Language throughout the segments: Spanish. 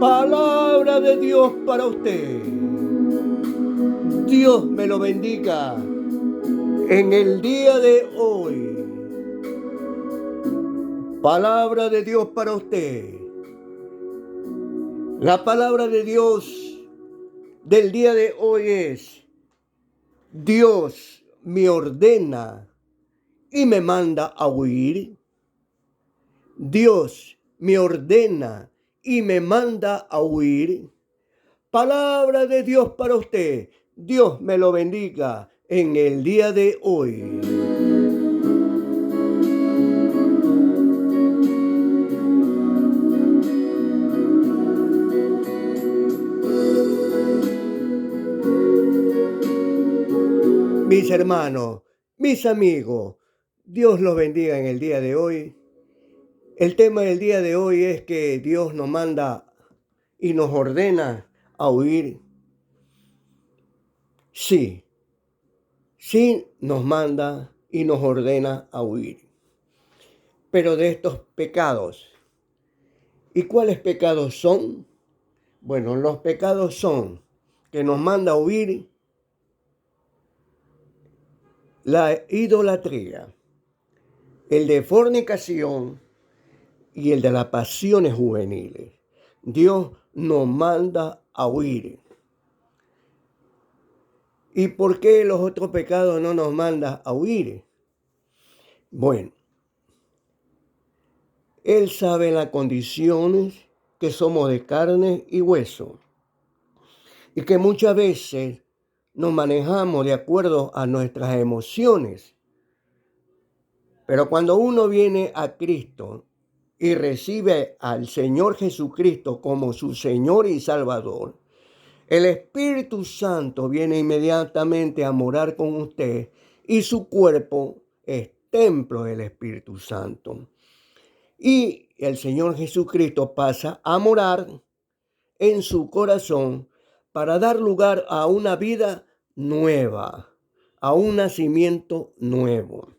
Palabra de Dios para usted. Dios me lo bendiga en el día de hoy. Palabra de Dios para usted. La palabra de Dios del día de hoy es: Dios me ordena y me manda a huir. Dios me ordena y me manda a huir. Palabra de Dios para usted. Dios me lo bendiga en el día de hoy. Mis hermanos, mis amigos, Dios los bendiga en el día de hoy. El tema del día de hoy es que Dios nos manda y nos ordena a huir. Sí nos manda y nos ordena a huir. Pero de estos pecados, ¿y cuáles pecados son? Bueno, los pecados son que nos manda a huir: la idolatría, el de fornicación y el de las pasiones juveniles. Dios nos manda a huir. ¿Y por qué los otros pecados no nos manda a huir? Bueno, Él sabe las condiciones que somos de carne y hueso y que muchas veces nos manejamos de acuerdo a nuestras emociones. Pero cuando uno viene a Cristo y recibe al Señor Jesucristo como su Señor y Salvador, el Espíritu Santo viene inmediatamente a morar con usted y su cuerpo es templo del Espíritu Santo. Y el Señor Jesucristo pasa a morar en su corazón para dar lugar a una vida nueva, a un nacimiento nuevo.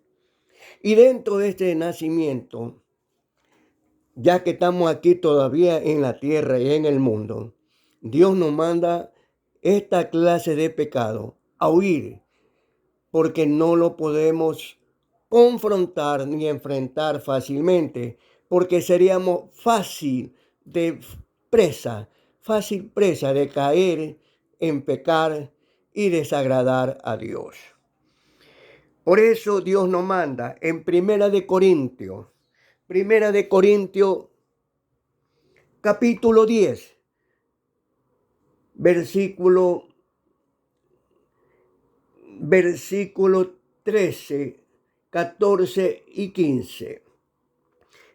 Y dentro de este nacimiento, ya que estamos aquí todavía en la tierra y en el mundo, Dios nos manda esta clase de pecado a huir, porque no lo podemos confrontar ni enfrentar fácilmente, porque seríamos fácil presa de caer en pecar y desagradar a Dios. Por eso Dios nos manda en Primera de Corintios capítulo 10, versículo 13, 14 y 15.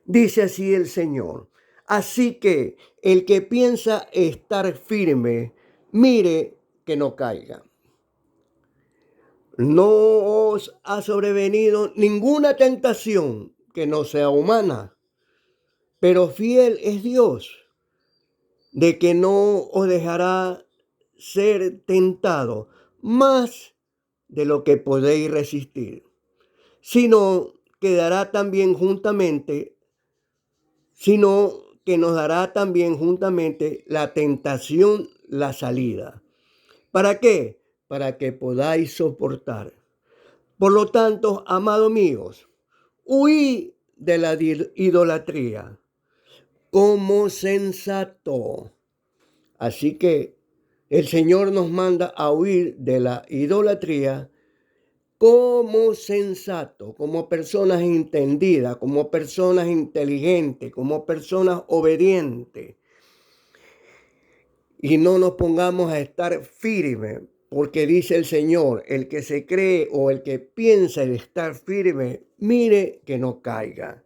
Dice así el Señor: así que el que piensa estar firme, mire que no caiga. No os ha sobrevenido ninguna tentación que no sea humana, pero fiel es Dios, de que no os dejará ser tentado más de lo que podéis resistir, sino que nos dará también juntamente la tentación, la salida. ¿Para qué? Para que podáis soportar. Por lo tanto, amados míos, huid de la idolatría como sensato. Así que el Señor nos manda a huir de la idolatría como sensato, como personas entendidas, como personas inteligentes, como personas obedientes. Y no nos pongamos a estar firmes, porque dice el Señor: el que se cree o el que piensa en estar firme, mire que no caiga.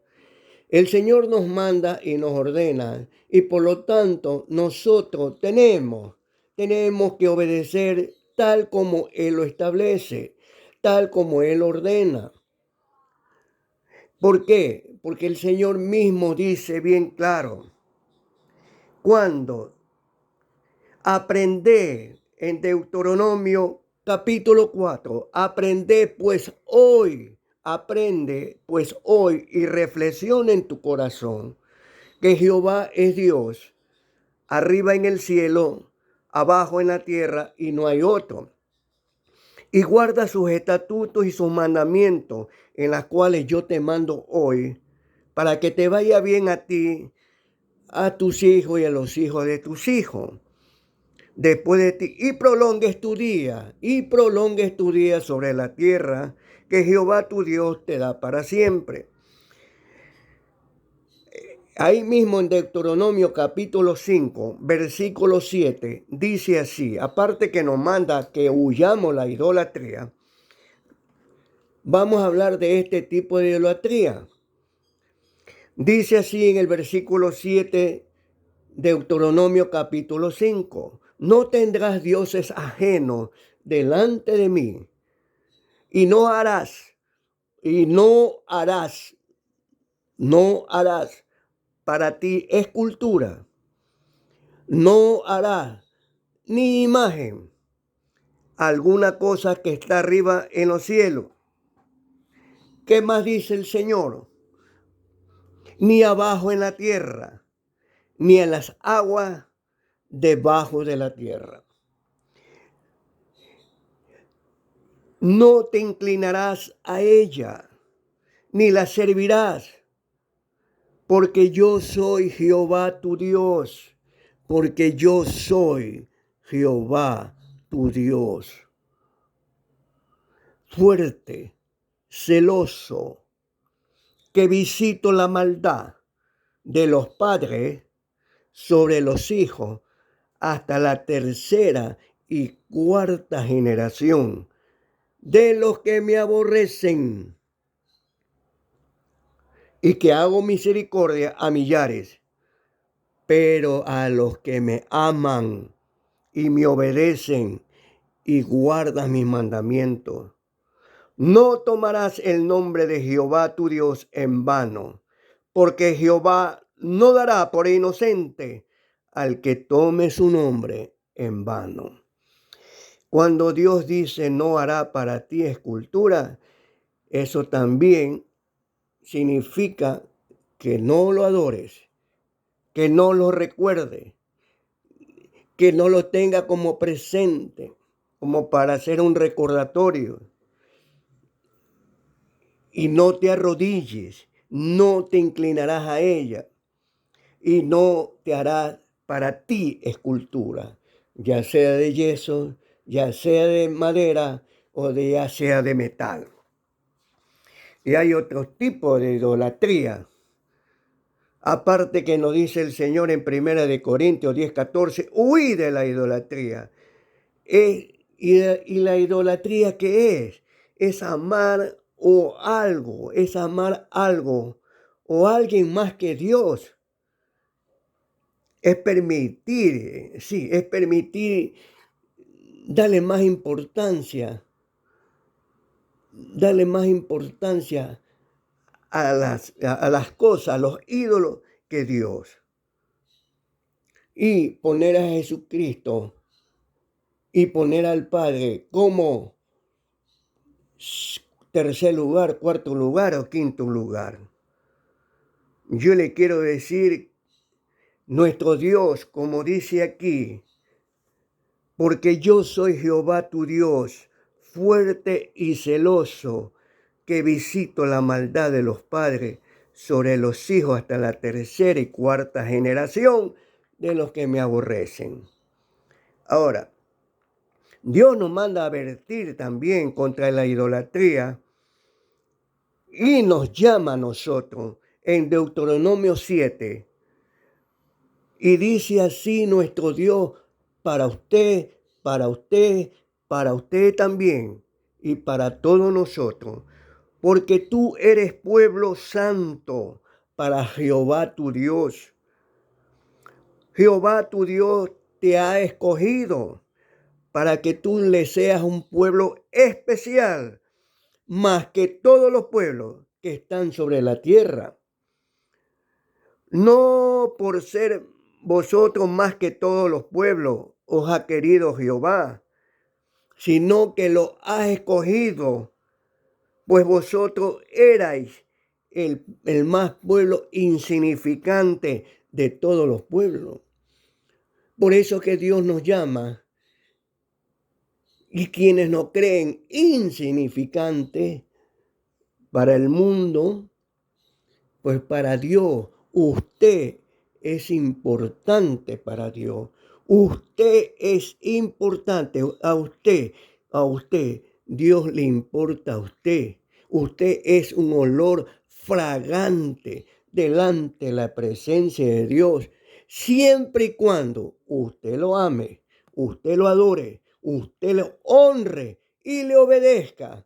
El Señor nos manda y nos ordena, y por lo tanto nosotros tenemos que obedecer tal como Él lo establece, tal como Él ordena. ¿Por qué? Porque el Señor mismo dice bien claro: cuando aprended en Deuteronomio capítulo 4, aprende pues hoy y reflexiona en tu corazón que Jehová es Dios, arriba en el cielo, abajo en la tierra, y no hay otro. Y guarda sus estatutos y sus mandamientos, en las cuales yo te mando hoy, para que te vaya bien a ti, a tus hijos y a los hijos de tus hijos, después de ti, y prolongues tu día sobre la tierra que Jehová tu Dios te da para siempre. Ahí mismo en Deuteronomio capítulo 5, versículo 7, dice así, aparte que nos manda que huyamos la idolatría, vamos a hablar de este tipo de idolatría. Dice así en el versículo 7, Deuteronomio capítulo 5, no tendrás dioses ajenos delante de mí, y no harás para ti escultura, no harás ni imagen alguna cosa que está arriba en los cielos. ¿Qué más dice el Señor? Ni abajo en la tierra, ni en las aguas debajo de la tierra. No te inclinarás a ella, ni la servirás, porque yo soy Jehová tu Dios, porque yo soy Jehová tu Dios. Fuerte, celoso, que visito la maldad de los padres sobre los hijos hasta la tercera y cuarta generación de los que me aborrecen, y que hago misericordia a millares, pero a los que me aman y me obedecen y guardan mis mandamientos. No tomarás el nombre de Jehová tu Dios en vano, porque Jehová no dará por inocente al que tome su nombre en vano. Cuando Dios dice no hará para ti escultura, eso también significa que no lo adores, que no lo recuerdes, que no lo tenga como presente, como para hacer un recordatorio. Y no te arrodilles, no te inclinarás a ella, y no te harás para ti escultura, ya sea de yeso, ya sea de madera o ya sea de metal. Y hay otro tipo de idolatría. Aparte que nos dice el Señor en 1 Corintios 10:14, huí de la idolatría. ¿Y la idolatría qué es? Es amar algo o alguien más que Dios. Es permitir darle más importancia a las cosas, a los ídolos que Dios. Y poner a Jesucristo y poner al Padre como tercer lugar, cuarto lugar o quinto lugar. Yo le quiero decir, nuestro Dios, como dice aquí, porque yo soy Jehová tu Dios, fuerte y celoso, que visito la maldad de los padres sobre los hijos hasta la tercera y cuarta generación de los que me aborrecen. Ahora, Dios nos manda a advertir también contra la idolatría y nos llama a nosotros en Deuteronomio 7. Y dice así nuestro Dios para usted, para usted, para usted también y para todos nosotros. Porque tú eres pueblo santo para Jehová tu Dios. Jehová tu Dios te ha escogido para que tú le seas un pueblo especial, más que todos los pueblos que están sobre la tierra. No por ser vosotros más que todos los pueblos os ha querido Jehová, sino que lo has escogido, pues vosotros erais el más pueblo insignificante de todos los pueblos. Por eso que Dios nos llama, y quienes no creen insignificantes para el mundo, pues para Dios, usted es importante para Dios. Usted es importante a usted, Dios le importa a usted. Usted es un olor fragante delante de la presencia de Dios, siempre y cuando usted lo ame, usted lo adore, usted lo honre y le obedezca.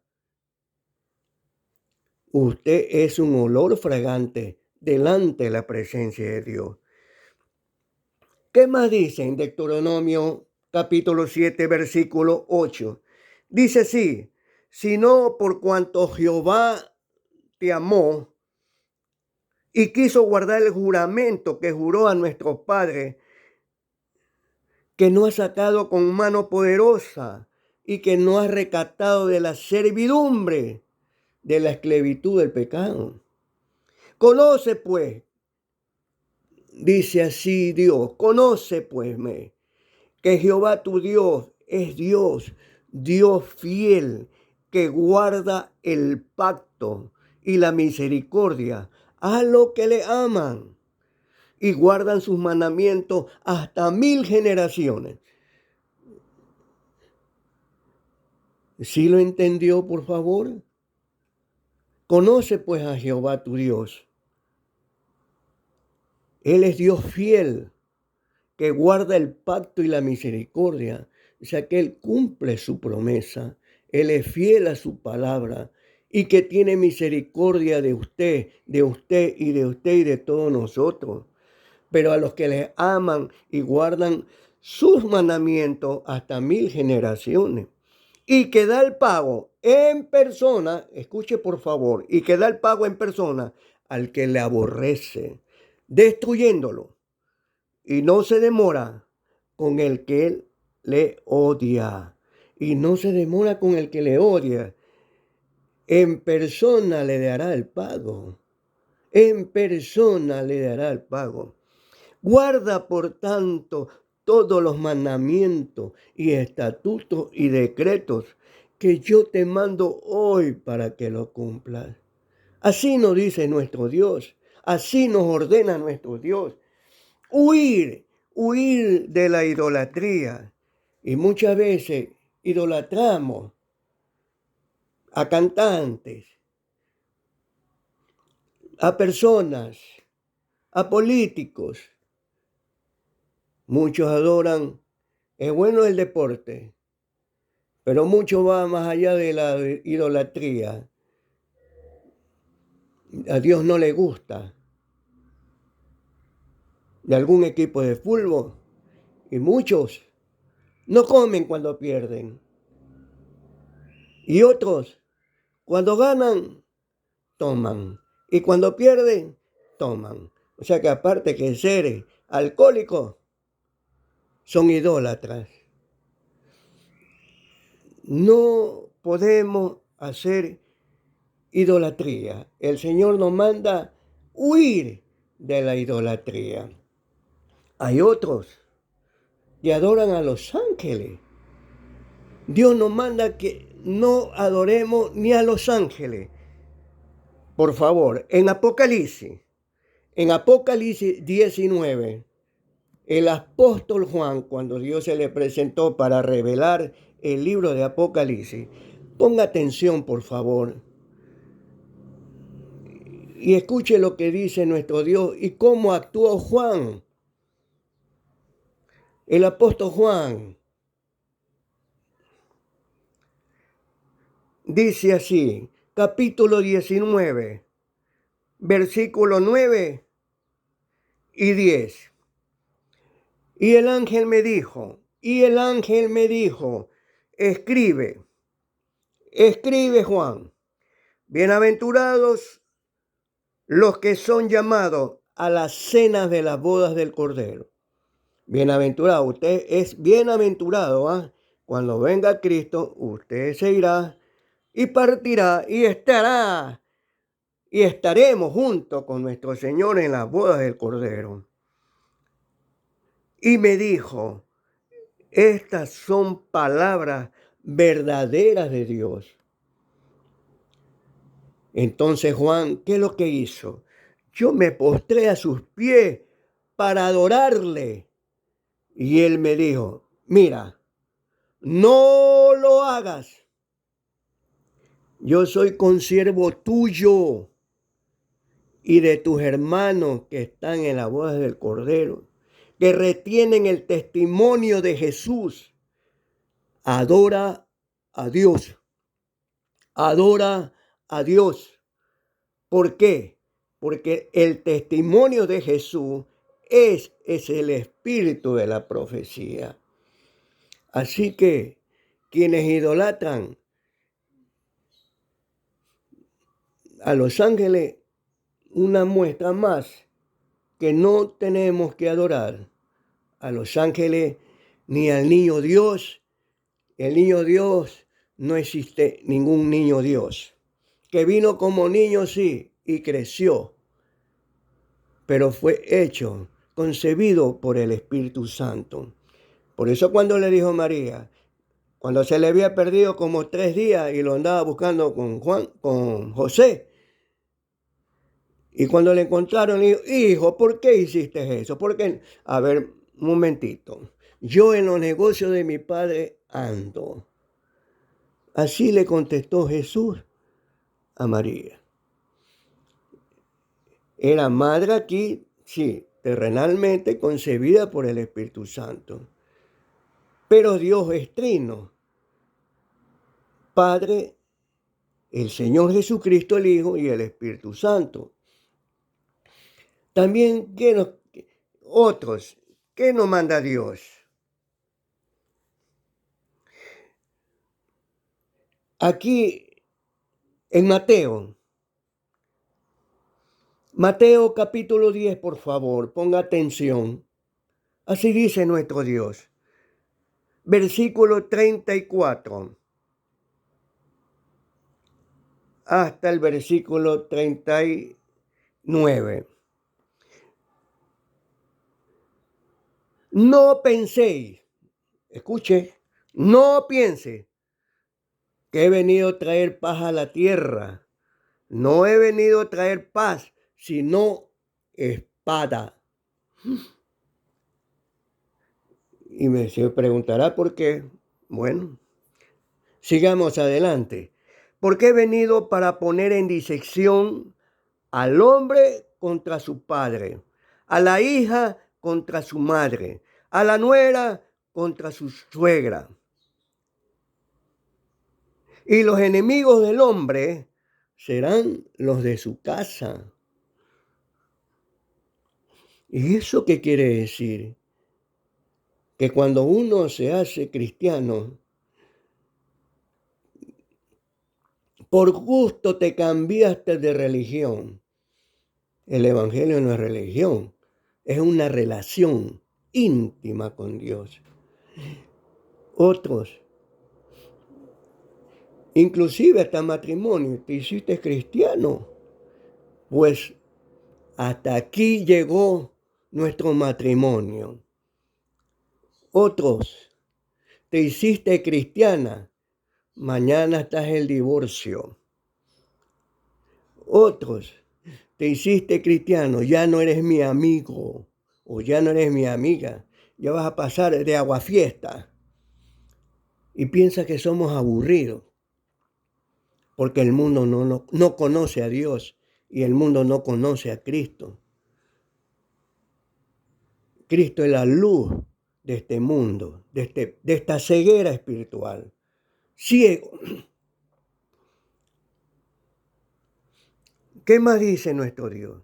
Usted es un olor fragante delante de la presencia de Dios. ¿Qué más dice en Deuteronomio capítulo 7, versículo 8? Dice así, sino por cuanto Jehová te amó y quiso guardar el juramento que juró a nuestros padres, que no ha sacado con mano poderosa y que no ha rescatado de la servidumbre, de la esclavitud del pecado. Conoce pues, dice así Dios, conoce pues que Jehová tu Dios es Dios, Dios fiel, que guarda el pacto y la misericordia a los que le aman y guardan sus mandamientos hasta 1000 generaciones. ¿Sí lo entendió, por favor? Conoce pues a Jehová tu Dios. Él es Dios fiel, que guarda el pacto y la misericordia. O sea, que Él cumple su promesa. Él es fiel a su palabra y que tiene misericordia de usted y de todos nosotros. Pero a los que les aman y guardan sus mandamientos hasta 1000 generaciones. Y que da el pago en persona, escuche por favor, y que da el pago en persona al que le aborrece, destruyéndolo. Y no se demora con el que él le odia. Y no se demora con el que le odia. En persona le dará el pago. En persona le dará el pago. Guarda, por tanto, todos los mandamientos y estatutos y decretos que yo te mando hoy para que lo cumplas. Así nos dice nuestro Dios. Así nos ordena nuestro Dios. Huir de la idolatría. Y muchas veces idolatramos a cantantes, a personas, a políticos. Muchos adoran, es bueno el deporte, pero mucho va más allá de la idolatría. A Dios no le gusta de algún equipo de fútbol y muchos no comen cuando pierden. Y otros, cuando ganan, toman. Y cuando pierden, toman. O sea que aparte que ser alcohólicos, son idólatras. No podemos hacer idolatría. El Señor nos manda huir de la idolatría. Hay otros que adoran a los ángeles. Dios nos manda que no adoremos ni a los ángeles. Por favor, en Apocalipsis 19, el apóstol Juan, cuando Dios se le presentó para revelar el libro de Apocalipsis, ponga atención, por favor, y escuche lo que dice nuestro Dios y cómo actuó Juan. El apóstol Juan dice así, capítulo 19, versículo 9 y 10. Y el ángel me dijo, escribe Juan, bienaventurados los que son llamados a las cenas de las bodas del Cordero. Bienaventurado, usted es bienaventurado, ¿ah? Cuando venga Cristo, usted se irá y partirá y estaremos juntos con nuestro Señor en las bodas del Cordero. y me dijo, estas son palabras verdaderas de Dios. Entonces Juan, ¿qué es lo que hizo? Yo me postré a sus pies para adorarle. Y él me dijo, mira, no lo hagas. Yo soy consiervo tuyo y de tus hermanos que están en la boda del Cordero, que retienen el testimonio de Jesús. Adora a Dios. Adora a Dios. ¿Por qué? Porque el testimonio de Jesús es el espíritu de la profecía. Así que quienes idolatran a los ángeles, una muestra más que no tenemos que adorar a los ángeles ni al niño Dios. El niño Dios, no existe ningún niño Dios. Que vino como niño, sí, y creció, pero fue hecho, concebido por el Espíritu Santo. Por eso cuando le dijo María, cuando se le había perdido como 3 días y lo andaba buscando con José, y cuando le encontraron, le dijo, hijo, ¿por qué hiciste eso? ¿Por qué? A ver, un momentito. Yo en los negocios de mi padre ando. Así le contestó Jesús a María. Era madre aquí, sí, terrenalmente concebida por el Espíritu Santo. Pero Dios es trino. Padre, el Señor Jesucristo, el Hijo y el Espíritu Santo. También, ¿qué nos manda Dios? Aquí en Mateo capítulo 10, por favor, ponga atención. Así dice nuestro Dios. Versículo 34 hasta el versículo 39. No penséis, escuche, no piense que he venido a traer paz a la tierra. No he venido a traer paz, sino espada. Y se preguntará por qué. Bueno, sigamos adelante. Porque he venido para poner en disección al hombre contra su padre, a la hija contra su madre, a la nuera contra su suegra. Y los enemigos del hombre serán los de su casa. ¿Y eso qué quiere decir? Que cuando uno se hace cristiano, por gusto te cambiaste de religión. El evangelio no es religión, es una relación íntima con Dios. Otros, inclusive hasta matrimonio, te hiciste cristiano. Pues hasta aquí llegó nuestro matrimonio. Otros, te hiciste cristiana, mañana estás el divorcio. Otros, te hiciste cristiano, ya no eres mi amigo o ya no eres mi amiga, ya vas a pasar de aguafiesta. Y piensa que somos aburridos, porque el mundo no conoce a Dios y el mundo no conoce a Cristo. Cristo es la luz de este mundo, de esta ceguera espiritual. Ciego. ¿Qué más dice nuestro Dios?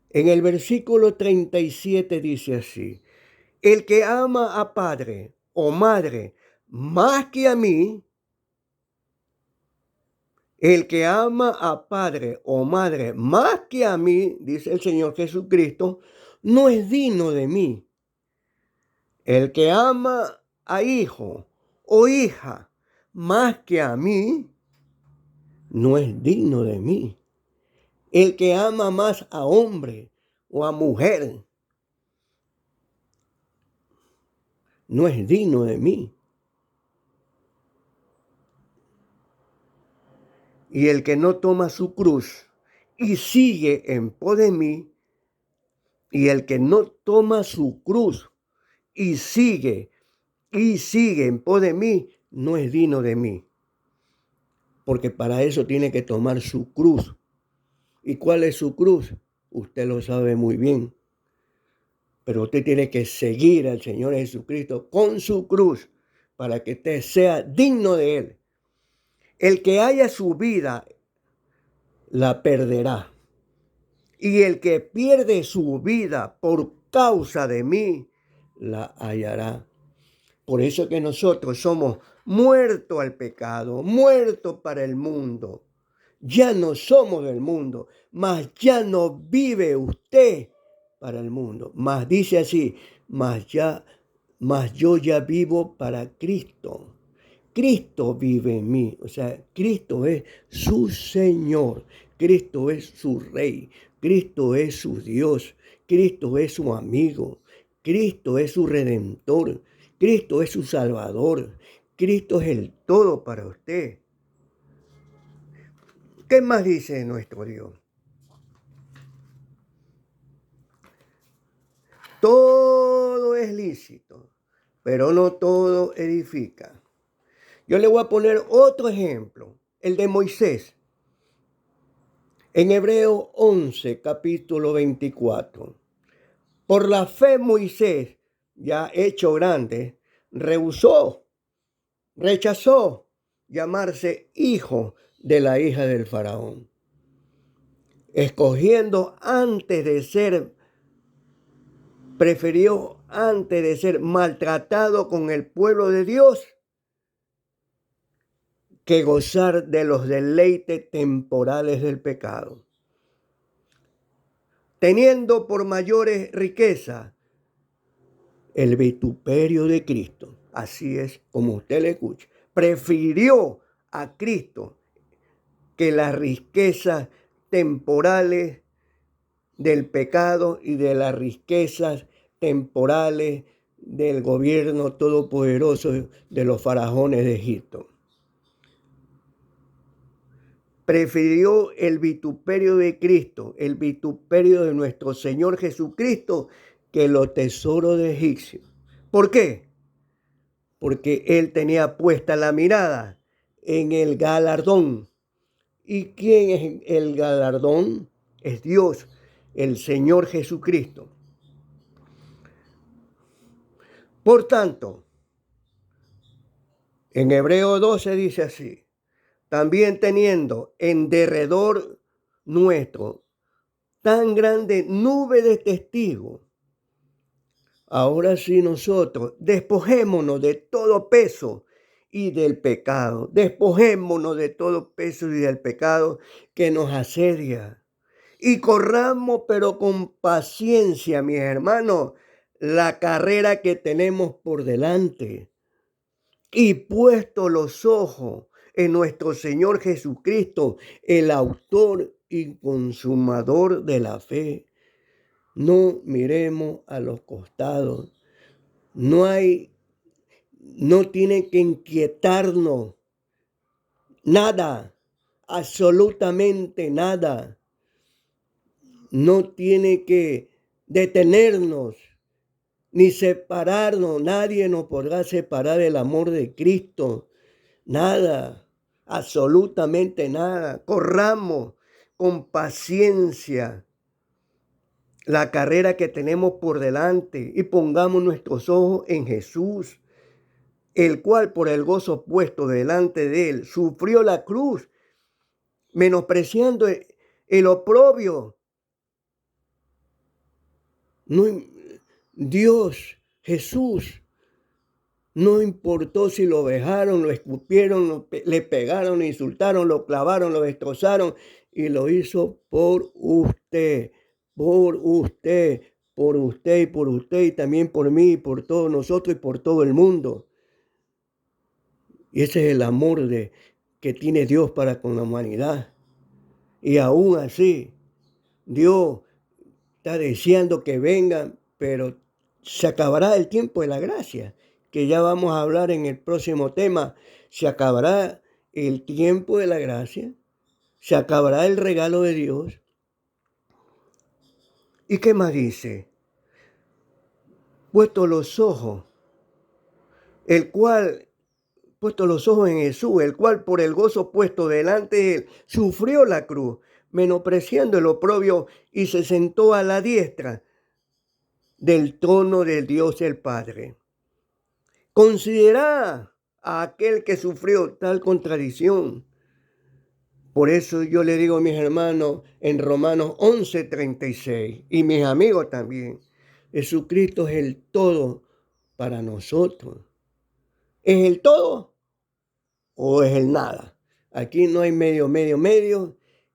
En el versículo 37 dice así: el que ama a padre o madre más que a mí, el que ama a padre o madre más que a mí, dice el Señor Jesucristo, no es digno de mí. El que ama a hijo o hija más que a mí, no es digno de mí. El que ama más a hombre o a mujer no es digno de mí. Y el que no toma su cruz y sigue en pos de mí, y el que no toma su cruz y sigue en pos de mí, no es digno de mí. Porque para eso tiene que tomar su cruz. ¿Y cuál es su cruz? Usted lo sabe muy bien. Pero usted tiene que seguir al Señor Jesucristo con su cruz para que usted sea digno de Él. El que haya su vida, la perderá. Y el que pierde su vida por causa de mí, la hallará. Por eso que nosotros somos muertos al pecado, muertos para el mundo. Ya no somos del mundo, mas ya no vive usted para el mundo. Mas dice así, mas yo ya vivo para Cristo. Cristo vive en mí, o sea, Cristo es su Señor, Cristo es su Rey, Cristo es su Dios, Cristo es su amigo, Cristo es su Redentor, Cristo es su Salvador, Cristo es el todo para usted. ¿Qué más dice nuestro Dios? Todo es lícito, pero no todo edifica. Yo le voy a poner otro ejemplo, el de Moisés. En Hebreos 11, capítulo 24. Por la fe Moisés, ya hecho grande, rechazó llamarse hijo de la hija del faraón, prefirió antes de ser maltratado con el pueblo de Dios que gozar de los deleites temporales del pecado, teniendo por mayores riquezas el vituperio de Cristo. Así es como usted le escucha. Prefirió a Cristo que las riquezas temporales del pecado y de las riquezas temporales del gobierno todopoderoso de los faraones de Egipto. Prefirió el vituperio de Cristo, el vituperio de nuestro Señor Jesucristo, que los tesoros de Egipcio. ¿Por qué? Porque él tenía puesta la mirada en el galardón. ¿Y quién es el galardón? Es Dios, el Señor Jesucristo. Por tanto, en Hebreo 12 dice así, también teniendo en derredor nuestro tan grande nube de testigos, ahora sí nosotros despojémonos de todo peso y del pecado. Despojémonos de todo peso y del pecado que nos asedia. Y corramos, pero con paciencia, mis hermanos, la carrera que tenemos por delante. Y puesto los ojos en nuestro Señor Jesucristo, el autor y consumador de la fe. No miremos a los costados. No tiene que inquietarnos nada, absolutamente nada. No tiene que detenernos ni separarnos. Nadie nos podrá separar del amor de Cristo. Nada, absolutamente nada. Corramos con paciencia la carrera que tenemos por delante y pongamos nuestros ojos en Jesús, el cual por el gozo puesto delante de él sufrió la cruz, menospreciando el oprobio. No, Dios, Jesús, no importó si lo vejaron, lo escupieron, le pegaron, lo insultaron, lo clavaron, lo destrozaron, y lo hizo por usted, por usted, por usted y por usted, y también por mí, y por todos nosotros y por todo el mundo. Y ese es el amor que tiene Dios para con la humanidad. Y aún así, Dios está deseando que vengan, pero se acabará el tiempo de la gracia. que ya vamos a hablar en el próximo tema, se acabará el tiempo de la gracia, se acabará el regalo de Dios. ¿Y qué más dice? Puesto los ojos, puesto los ojos en Jesús, el cual por el gozo puesto delante de él, sufrió la cruz, menospreciando el oprobio, y se sentó a la diestra del trono del Dios el Padre. Considera a aquel que sufrió tal contradicción. Por eso yo le digo a mis hermanos en Romanos 11:36 y mis amigos también, Jesucristo es el todo para nosotros. ¿Es el todo o es el nada? Aquí no hay medio,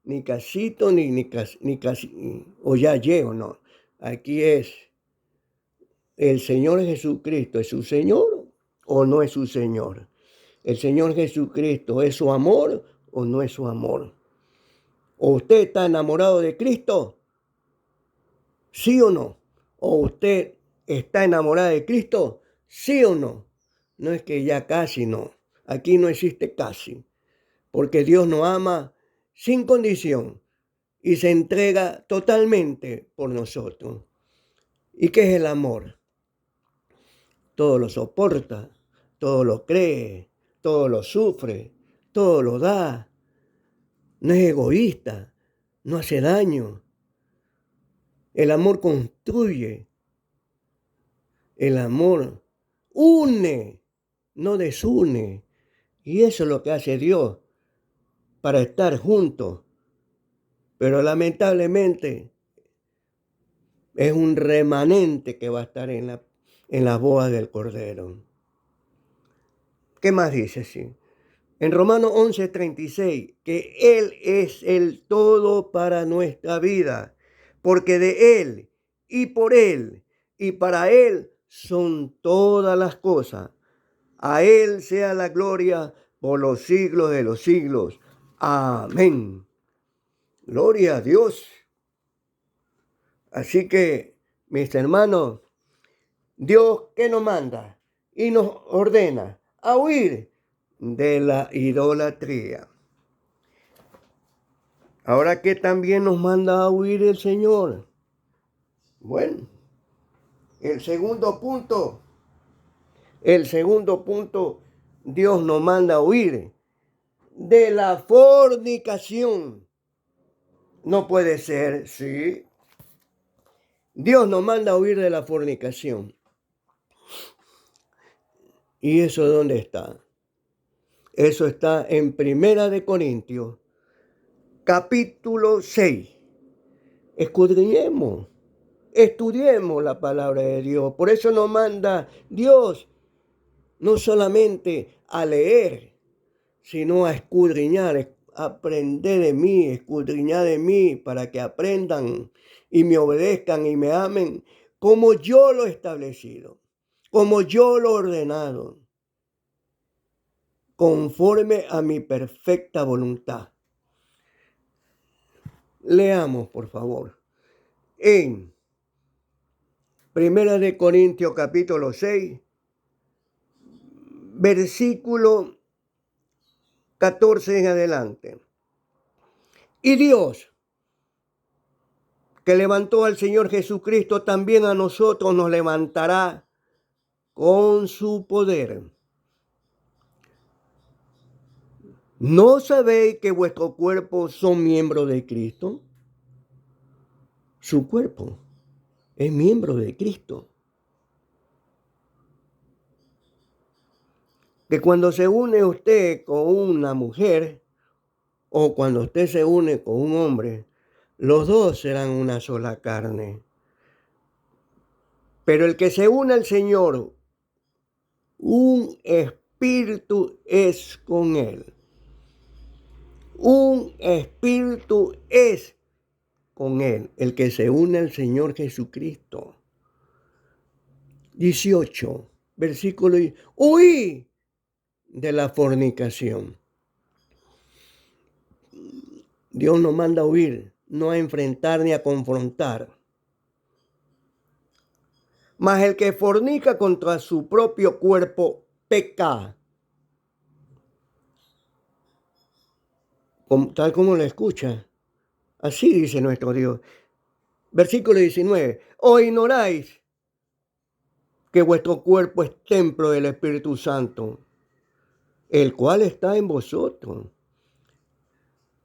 ni casito, ni casi, o ya llego, no. Aquí es el Señor Jesucristo, ¿es su Señor o no es su Señor? El Señor Jesucristo, ¿es su amor o no es su amor? ¿O usted está enamorado de Cristo? ¿Sí o no? ¿O usted está enamorada de Cristo? ¿Sí o no? No es que ya casi no. Aquí no existe casi. Porque Dios nos ama sin condición y se entrega totalmente por nosotros. ¿Y qué es el amor? Todo lo soporta, todo lo cree, todo lo sufre, todo lo da. No es egoísta, no hace daño. El amor construye, el amor une, no desune. Y eso es lo que hace Dios para estar juntos. Pero lamentablemente es un remanente que va a estar en la boda del Cordero. ¿Qué más dice? Sí. En Romanos 11:36, que Él es el todo para nuestra vida, porque de Él y por Él y para Él son todas las cosas. A Él sea la gloria por los siglos de los siglos. Amén. Gloria a Dios. Así que, mis hermanos, Dios que nos manda y nos ordena a huir de la idolatría. Ahora que también nos manda a huir el Señor. Bueno, el segundo punto, Dios nos manda a huir de la fornicación. No puede ser, sí. Dios nos manda a huir de la fornicación. ¿Y eso dónde está? Eso está en Primera de Corintios, capítulo 6. Escudriñemos, estudiemos la palabra de Dios. Por eso nos manda Dios no solamente a leer, sino a escudriñar, aprender de mí, escudriñar de mí, para que aprendan y me obedezcan y me amen como yo lo he establecido, como yo lo he ordenado, conforme a mi perfecta voluntad. Leamos, por favor, en Primera de Corintios capítulo 6, versículo 14 en adelante. Y Dios, que levantó al Señor Jesucristo, también a nosotros nos levantará con su poder. ¿No sabéis que vuestros cuerpos son miembros de Cristo? Su cuerpo es miembro de Cristo. Que cuando se une usted con una mujer o cuando usted se une con un hombre, los dos serán una sola carne. Pero el que se une al Señor, un espíritu es con él. Un espíritu es con él, el que se une al Señor Jesucristo. 18, versículo. Huí de la fornicación. Dios nos manda a huir, no a enfrentar ni a confrontar. Mas el que fornica contra su propio cuerpo peca. Tal como lo escucha. Así dice nuestro Dios. Versículo 19. ¿O ignoráis que vuestro cuerpo es templo del Espíritu Santo, el cual está en vosotros?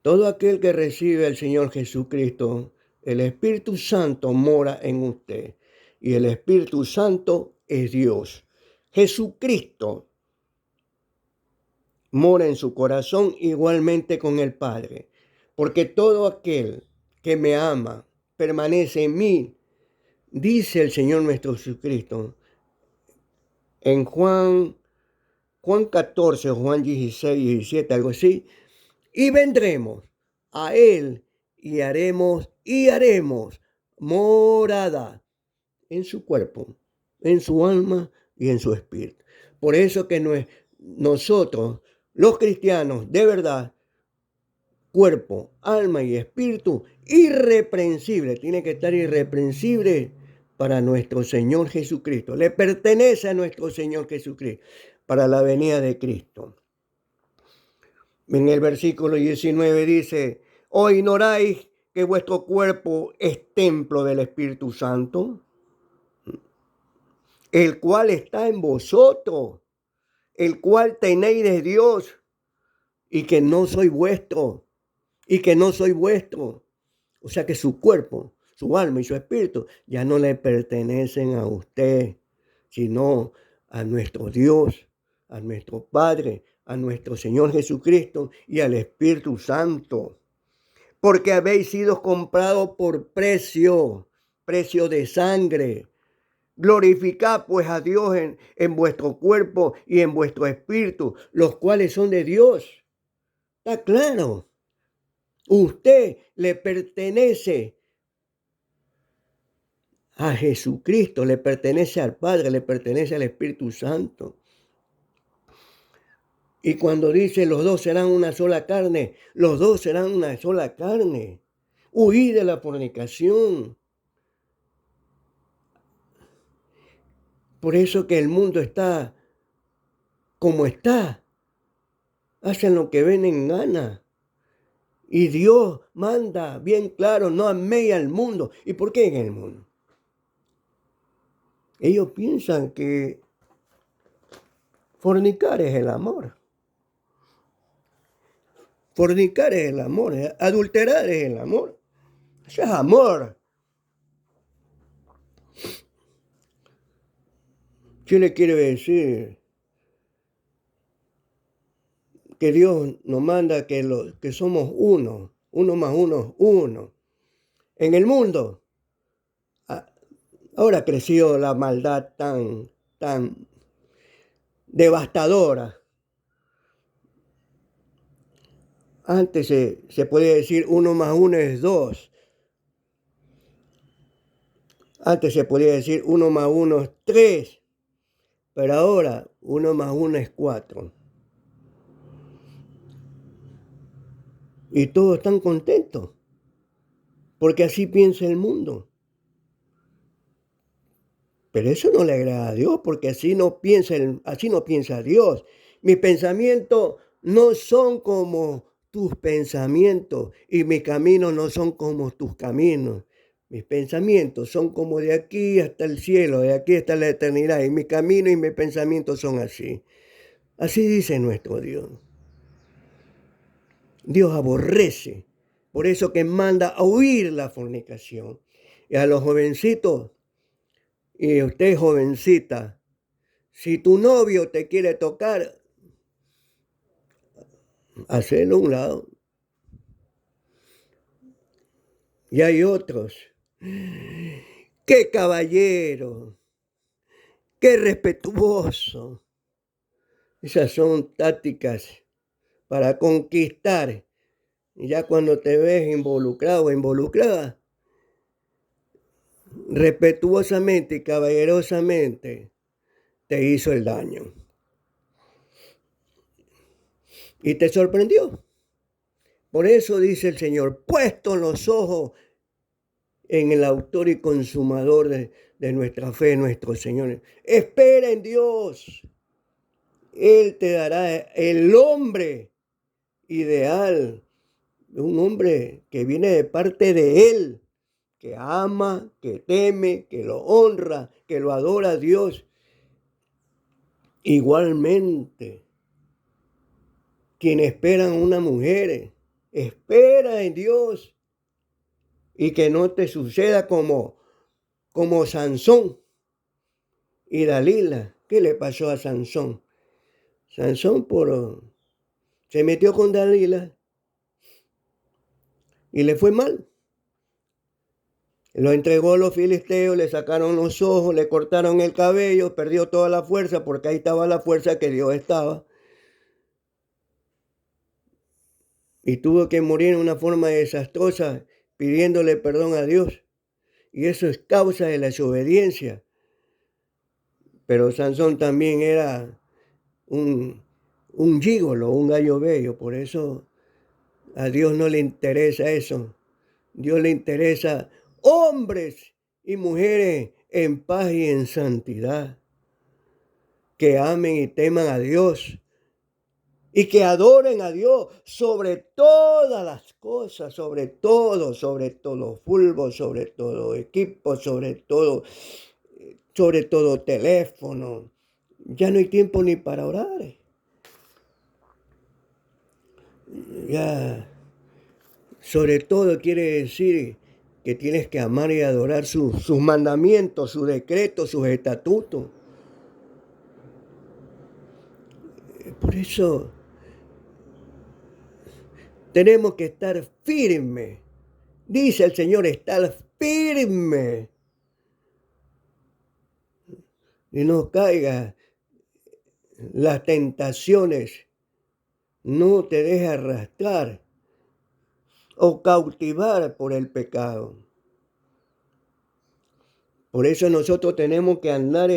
Todo aquel que recibe al Señor Jesucristo, el Espíritu Santo mora en usted. Y el Espíritu Santo es Dios. Jesucristo mora en su corazón igualmente con el Padre. Porque todo aquel que me ama permanece en mí, dice el Señor nuestro Jesucristo. En Juan 14, Juan 16, 17, algo así. Y vendremos a Él y haremos morada en su cuerpo, en su alma y en su espíritu. Por eso que nosotros, los cristianos, de verdad, cuerpo, alma y espíritu, irreprensible, tiene que estar irreprensible para nuestro Señor Jesucristo. Le pertenece a nuestro Señor Jesucristo para la venida de Cristo. En el versículo 19 dice, ¿o ignoráis que vuestro cuerpo es templo del Espíritu Santo, el cual está en vosotros, el cual tenéis de Dios, y que no soy vuestro, y que no soy vuestro? O sea que su cuerpo, su alma y su espíritu ya no le pertenecen a usted, sino a nuestro Dios, a nuestro Padre, a nuestro Señor Jesucristo y al Espíritu Santo. Porque habéis sido comprados por precio de sangre. Glorificad pues a Dios en vuestro cuerpo y en vuestro espíritu, los cuales son de Dios. Está claro. Usted le pertenece a Jesucristo, le pertenece al Padre, le pertenece al Espíritu Santo. Y cuando dice los dos serán una sola carne, los dos serán una sola carne. Huid de la fornicación. Por eso que el mundo está como está. Hacen lo que ven en gana. Y Dios manda bien claro, no améis al mundo. ¿Y por qué en el mundo? Ellos piensan que fornicar es el amor. Fornicar es el amor. Adulterar es el amor. Eso es amor. ¿Qué le quiere decir? Que Dios nos manda que somos uno. Uno más uno es uno. En el mundo, ahora ha crecido la maldad tan devastadora. Antes se podía decir uno más uno es dos. Antes se podía decir uno más uno es tres. Pero ahora uno más uno es cuatro. Y todos están contentos. Porque así piensa el mundo. Pero eso no le agrada a Dios, porque así no piensa Dios. Mis pensamientos no son como tus pensamientos y mis caminos no son como tus caminos. Mis pensamientos son como de aquí hasta el cielo, de aquí hasta la eternidad. Y mis caminos y mis pensamientos son así. Así dice nuestro Dios. Dios aborrece. Por eso que manda a huir la fornicación. Y a los jovencitos, y usted jovencita, si tu novio te quiere tocar, hacelo a un lado. Y hay otros. ¡Qué caballero! ¡Qué respetuoso! Esas son tácticas para conquistar. Y ya cuando te ves involucrado o involucrada, respetuosamente y caballerosamente te hizo el daño. Y te sorprendió. Por eso dice el Señor, puesto los ojos en el autor y consumador de nuestra fe, nuestro Señor. Espera en Dios. Él te dará el hombre ideal, un hombre que viene de parte de Él, que ama, que teme, que lo honra, que lo adora a Dios. Igualmente, quienes esperan una mujer, espera en Dios y que no te suceda como Sansón y Dalila. ¿Qué le pasó a Sansón? Sansón se metió con Dalila y le fue mal. Lo entregó a los filisteos, le sacaron los ojos, le cortaron el cabello, perdió toda la fuerza, porque ahí estaba la fuerza que Dios estaba. Y tuvo que morir en una forma desastrosa, pidiéndole perdón a Dios. Y eso es causa de la desobediencia. Pero Sansón también era un gígolo, un gallo bello. Por eso a Dios no le interesa eso. Dios le interesa hombres y mujeres en paz y en santidad, que amen y teman a Dios y que adoren a Dios sobre todas las cosas, sobre todo fulbo, sobre todo equipo, sobre todo teléfono. Ya no hay tiempo ni para orar. Ya, sobre todo quiere decir que tienes que amar y adorar sus mandamientos, sus decretos, sus estatutos. Por eso tenemos que estar firmes. Dice el Señor, estar firme. Y no caiga las tentaciones. No te dejes arrastrar o cautivar por el pecado. Por eso nosotros tenemos que andar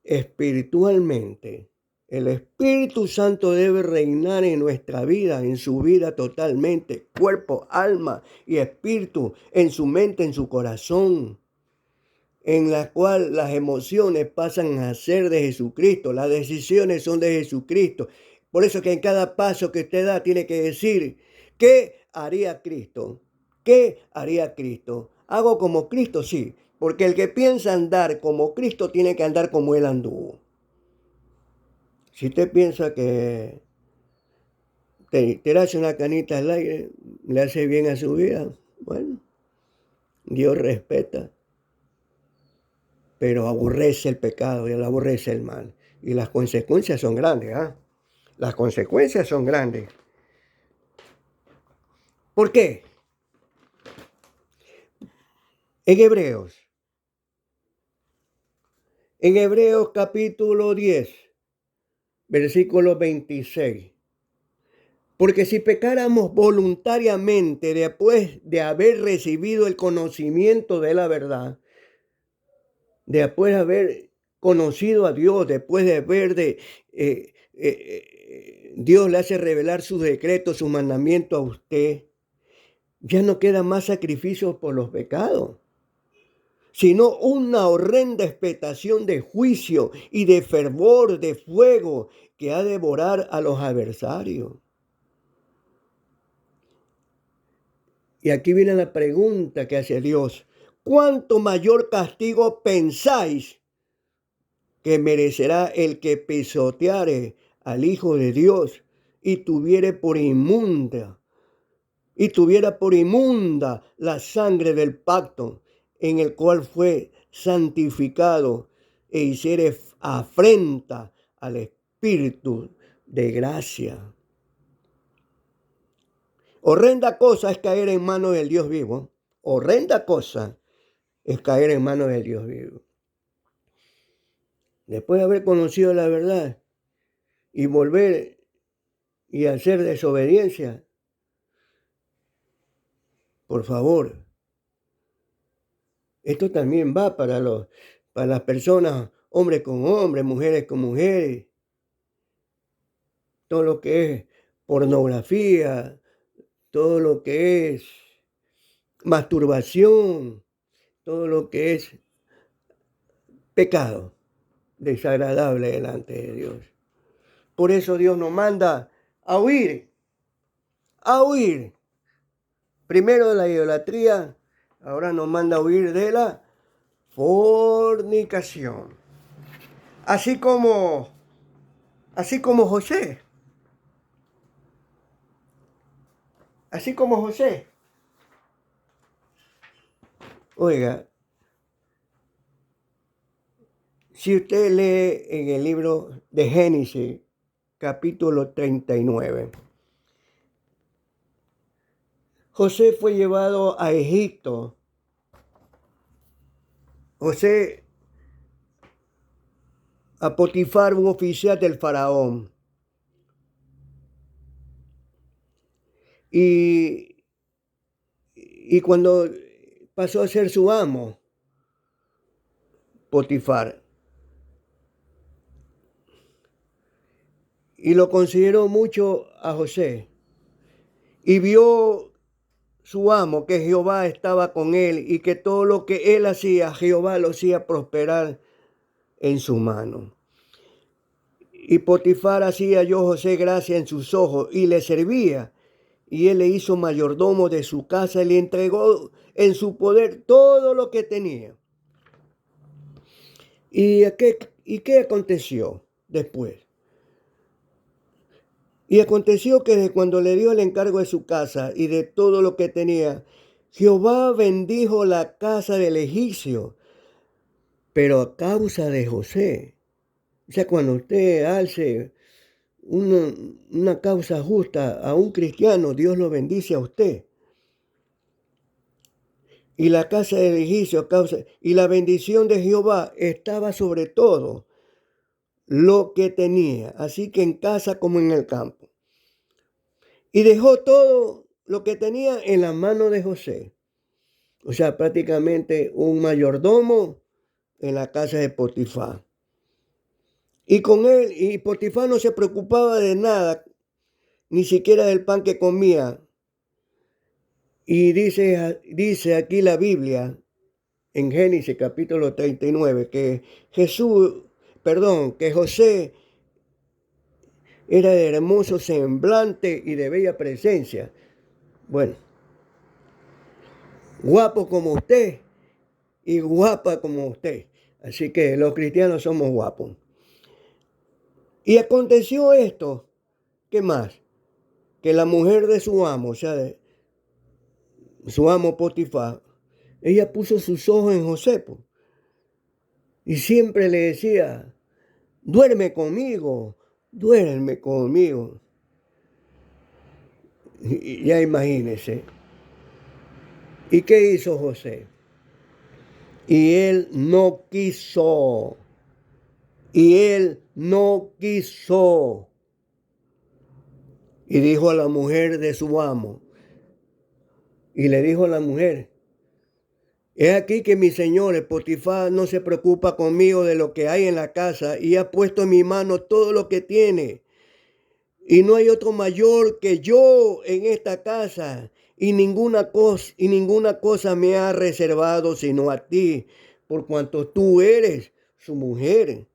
espiritualmente. El Espíritu Santo debe reinar en nuestra vida, en su vida totalmente, cuerpo, alma y espíritu, en su mente, en su corazón, en la cual las emociones pasan a ser de Jesucristo, las decisiones son de Jesucristo. Por eso que en cada paso que usted da tiene que decir, ¿qué haría Cristo? ¿Qué haría Cristo? ¿Hago como Cristo? Sí, porque el que piensa andar como Cristo tiene que andar como Él anduvo. Si usted piensa que tirarse una canita al aire le hace bien a su vida, bueno, Dios respeta, pero aborrece el pecado y él aborrece el mal. Y las consecuencias son grandes, ¿ah? Las consecuencias son grandes. ¿Por qué? En Hebreos capítulo 10, versículo 26. Porque si pecáramos voluntariamente después de haber recibido el conocimiento de la verdad, después de haber conocido a Dios, después de haber Dios le hace revelar sus decretos, sus mandamientos a usted, ya no queda más sacrificio por los pecados, sino una horrenda expectación de juicio y de fervor, de fuego que ha de devorar a los adversarios. Y aquí viene la pregunta que hace Dios. ¿Cuánto mayor castigo pensáis que merecerá el que pisoteare al Hijo de Dios y tuviera por inmunda la sangre del pacto en el cual fue santificado e hiciere afrenta al Espíritu de gracia? Horrenda cosa es caer en manos del Dios vivo. Horrenda cosa es caer en manos del Dios vivo. Después de haber conocido la verdad y volver y hacer desobediencia, por favor, esto también va para las personas, hombres con hombres, mujeres con mujeres, todo lo que es pornografía, todo lo que es masturbación, todo lo que es pecado, desagradable delante de Dios. Por eso Dios nos manda a huir, primero de la idolatría, ahora nos manda a huir de la fornicación. Así como José, Oiga, si usted lee en el libro de Génesis, capítulo 39, José fue llevado a Egipto. José a Potifar, un oficial del faraón. Y cuando pasó a ser su amo, Potifar, y lo consideró mucho a José, y vio su amo que Jehová estaba con él y que todo lo que él hacía, Jehová lo hacía prosperar en su mano. Y Potifar hacía yo José gracia en sus ojos y le servía. Y él le hizo mayordomo de su casa y le entregó en su poder todo lo que tenía. ¿Y qué aconteció después? Y aconteció que desde cuando le dio el encargo de su casa y de todo lo que tenía, Jehová bendijo la casa del egipcio, pero a causa de José. O sea, cuando usted alce una causa justa a un cristiano, Dios lo bendice a usted. Y la casa del egipcio, y la bendición de Jehová estaba sobre todo lo que tenía, así que en casa como en el campo. Y dejó todo lo que tenía en la mano de José. O sea, prácticamente un mayordomo en la casa de Potifar. Y con él, y Potifar no se preocupaba de nada, ni siquiera del pan que comía. Y dice aquí la Biblia, en Génesis capítulo 39, que que José era de hermoso semblante y de bella presencia. Bueno, guapo como usted y guapa como usted. Así que los cristianos somos guapos. Y aconteció esto, ¿qué más? Que la mujer de su amo, o sea, de su amo Potifar, ella puso sus ojos en José, y siempre le decía, duerme conmigo, duerme conmigo. Y ya imagínese. ¿Y qué hizo José? Y él no quiso. Y él no quiso. Y dijo a la mujer de su amo. Y le dijo a la mujer, he aquí que mi señor Potifar no se preocupa conmigo de lo que hay en la casa y ha puesto en mi mano todo lo que tiene. Y no hay otro mayor que yo en esta casa, y ninguna cosa me ha reservado sino a ti, por cuanto tú eres su mujer.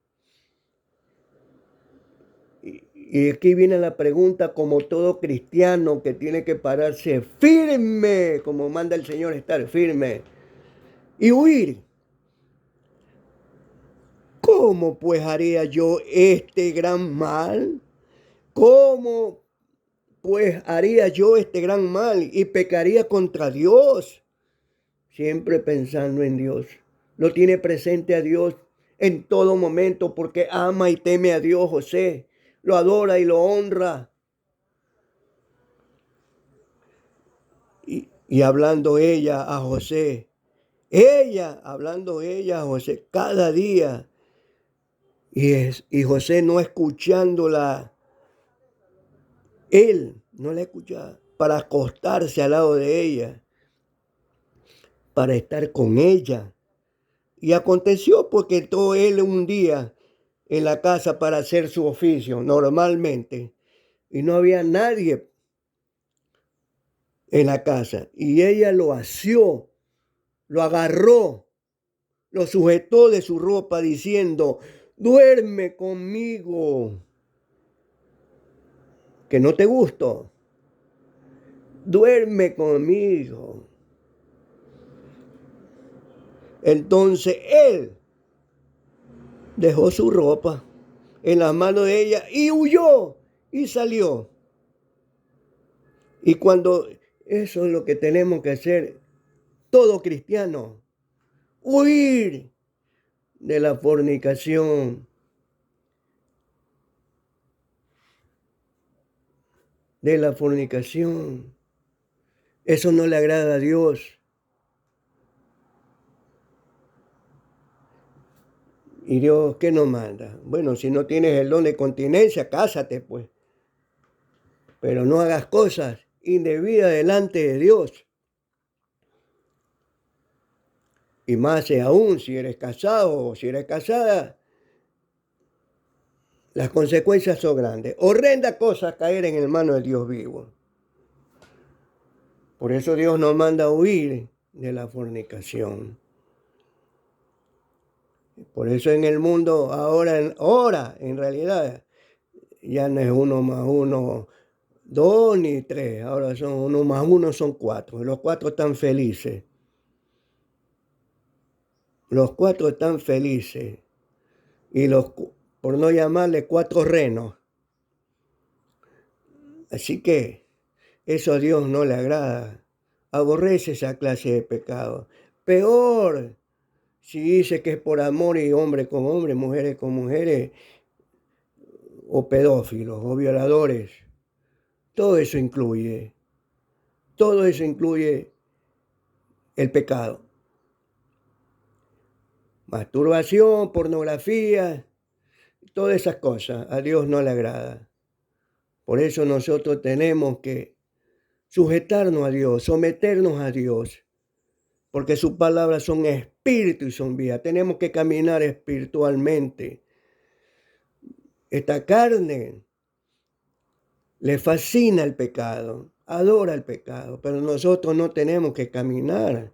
Y aquí viene la pregunta, como todo cristiano que tiene que pararse firme, como manda el Señor estar firme, y huir. ¿Cómo pues haría yo este gran mal? ¿Cómo pues haría yo este gran mal y pecaría contra Dios? Siempre pensando en Dios. Lo tiene presente a Dios en todo momento porque ama y teme a Dios, José. Lo adora y lo honra. Y hablando ella a José, hablando ella a José cada día. Y José no escuchándola, él no la escuchaba para acostarse al lado de ella, para estar con ella. Y aconteció porque entró él un día en la casa para hacer su oficio normalmente y no había nadie. en la casa. Y ella lo asió, lo agarró, lo sujetó de su ropa diciendo, duerme conmigo, que no te gusto, duerme conmigo. Entonces él dejó su ropa en las manos de ella y huyó y salió. Y cuando eso es lo que tenemos que hacer, todo cristiano, huir de la fornicación, de la fornicación. Eso no le agrada a Dios. ¿Y Dios qué nos manda? Bueno, si no tienes el don de continencia, cásate pues. Pero no hagas cosas indebidas delante de Dios. Y más aún si eres casado o si eres casada, las consecuencias son grandes. Horrenda cosa caer en el mano del Dios vivo. Por eso Dios nos manda a huir de la fornicación. Por eso en el mundo ahora en realidad ya no es 1 más 1, 2 ni 3, ahora son 1 más 1 son 4. Los 4 están felices. Los 4 están felices. Y por no llamarle 4 renos. Así que eso a Dios no le agrada. Aborrece esa clase de pecado. Peor si dice que es por amor y hombre con hombre, mujeres con mujeres, o pedófilos, o violadores. Todo eso incluye el pecado. Masturbación, pornografía, todas esas cosas a Dios no le agrada. Por eso nosotros tenemos que sujetarnos a Dios, someternos a Dios, porque sus palabras son espíritu y son vida. Tenemos que caminar espiritualmente. Esta carne le fascina el pecado, adora el pecado, pero nosotros no tenemos que caminar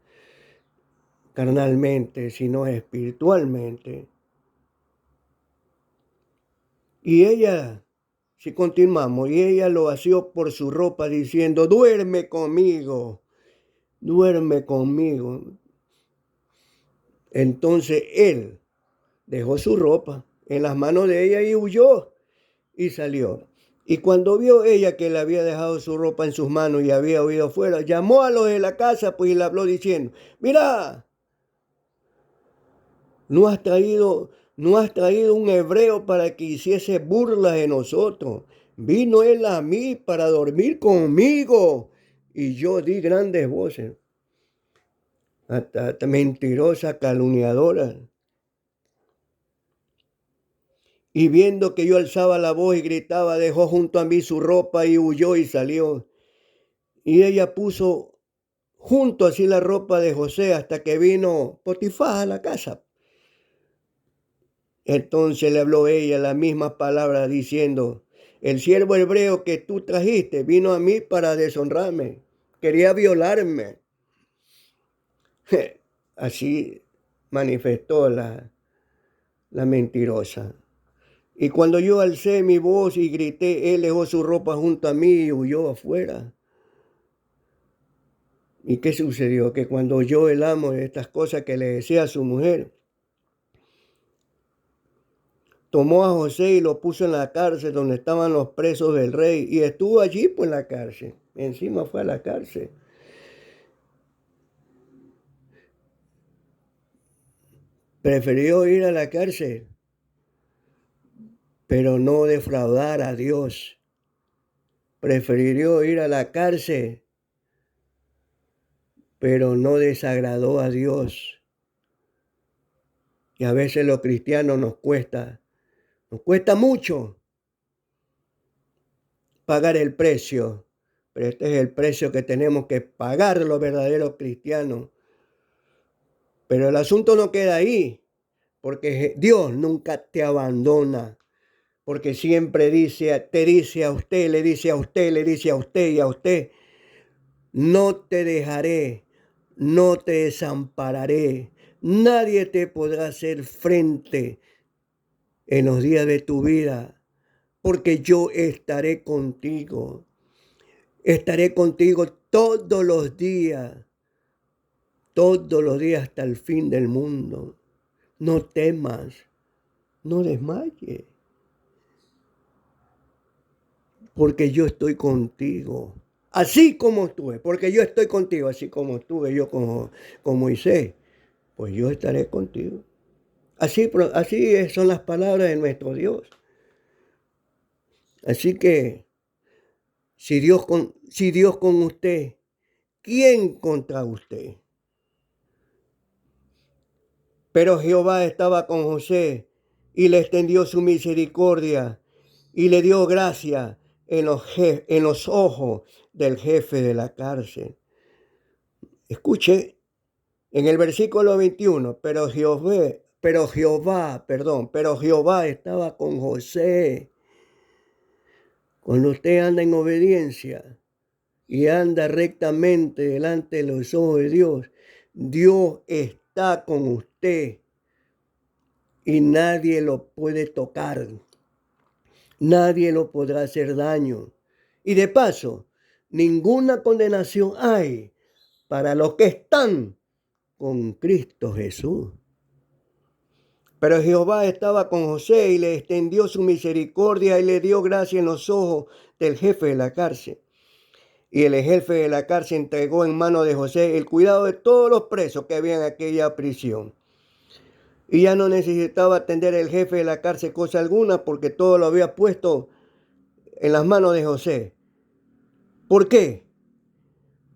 carnalmente, sino espiritualmente. Y ella, si continuamos, y ella lo asió por su ropa diciendo, duerme conmigo, duerme conmigo. Entonces él dejó su ropa en las manos de ella y huyó y salió. Y cuando vio ella que le había dejado su ropa en sus manos y había huido afuera, llamó a los de la casa pues y le habló diciendo, mira, no has traído un hebreo para que hiciese burla de nosotros. Vino él a mí para dormir conmigo y yo di grandes voces. Hasta mentirosa, calumniadora. Y viendo que yo alzaba la voz y gritaba, dejó junto a mí su ropa y huyó y salió. Y ella puso junto así la ropa de José hasta que vino Potifar a la casa. Entonces le habló ella las mismas palabras diciendo, el siervo hebreo que tú trajiste vino a mí para deshonrarme, quería violarme. Así manifestó la mentirosa. Y cuando yo alcé mi voz y grité, él dejó su ropa junto a mí y huyó afuera. ¿Y qué sucedió? Que cuando oyó el amo de estas cosas que le decía a su mujer, tomó a José y lo puso en la cárcel donde estaban los presos del rey y estuvo allí pues en la cárcel. Encima fue a la cárcel. Prefirió ir a la cárcel, pero no defraudar a Dios. Prefirió ir a la cárcel, pero no desagradó a Dios. Y a veces los cristianos nos cuesta mucho pagar el precio, pero este es el precio que tenemos que pagar los verdaderos cristianos. Pero el asunto no queda ahí, porque Dios nunca te abandona, porque siempre te dice a usted, le dice a usted, le dice a usted y a usted, no te dejaré, no te desampararé. Nadie te podrá hacer frente en los días de tu vida, porque yo estaré contigo. Estaré contigo todos los días hasta el fin del mundo. No temas, no desmayes, porque yo estoy contigo. Así como estuve, porque yo estoy contigo, así como estuve yo con Moisés, pues yo estaré contigo. Así son las palabras de nuestro Dios. Así que si Dios con usted, ¿quién contra usted? Pero Jehová estaba con José y le extendió su misericordia y le dio gracia en los ojos del jefe de la cárcel. Escuche en el versículo 21, pero Jehová estaba con José. Cuando usted anda en obediencia y anda rectamente delante de los ojos de Dios, Dios está con usted y nadie lo puede tocar. Nadie lo podrá hacer daño. Y de paso, ninguna condenación hay para los que están con Cristo Jesús. Pero Jehová estaba con José y le extendió su misericordia y le dio gracia en los ojos del jefe de la cárcel. Y el jefe de la cárcel entregó en mano de José el cuidado de todos los presos que había en aquella prisión. Y ya no necesitaba atender el jefe de la cárcel cosa alguna, porque todo lo había puesto en las manos de José. ¿Por qué?